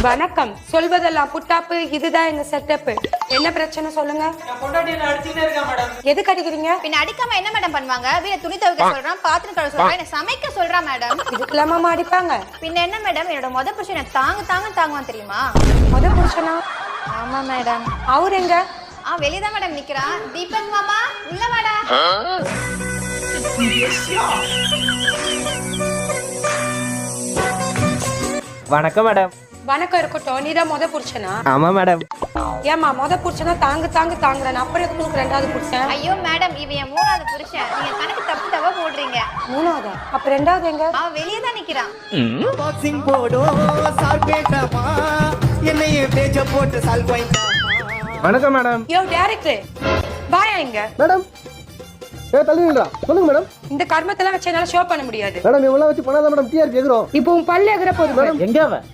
வணக்கம். சொல்வதெல்லாம் புட்டாப்பு. இதுதான் எங்க செட்டப். என்ன பிரச்சனை சொல்லுங்க. எதுக்கு அடிக்கிறீங்க? பின்ன அடிக்காம என்ன மேடம் பண்ணுவாங்க? வீட துணி துவைக்க சொல்றான், பாத்திரம் கழுவ சொல்றான், என்ன சமைக்க சொல்றான் மேடம். இதுக்கெல்லாமா அடிப்பாங்க? பின்ன என்ன மேடம், என்னோட முத புருஷன் தாங்குவான் தெரியுமா? முத புருஷனா? ஆமா மேடம். அவர் எங்க? வெளியதான் மேடம் நிக்கிறான். தீபக் மாமா உள்ள வாடா. வணக்கம் மேடம். வணக்கம் இருக்கட்டும். நீதான் முத புருஷனா? ஆமா மேடம். ஏமா முத புருஷனா தாங்குறேன், அப்புறம் உங்களுக்கு ரெண்டாவது புருஷன்? ஐயோ மேடம், இவன் என் மூணாவது புருஷன். நீங்க கணக்கு தப்பா போடுறீங்க. மூணாவதா? அப்ப ரெண்டாவது எங்க? வெளியதான் நிக்கிறான். பாக்ஸிங் போடோ சால்பேட்டமா என்னைய பேஜ போட்டு சால்பைன். வணக்கம் மேடம். யோ டைரக்டர் வாயா இங்க. மேடம் தள்ளுவீங்களா? சொல்லுங்க மேடம். இந்த கர்மத்தெல்லாம் வச்சு என்னால ஷோ பண்ண முடியாது மேடம் இவெல்லாம் வச்சு பண்ணாத மேடம் டிஆர்பி எகிறோம். இப்போ உன் பல்லு எகிற போகுது மேடம். எங்க அவன்?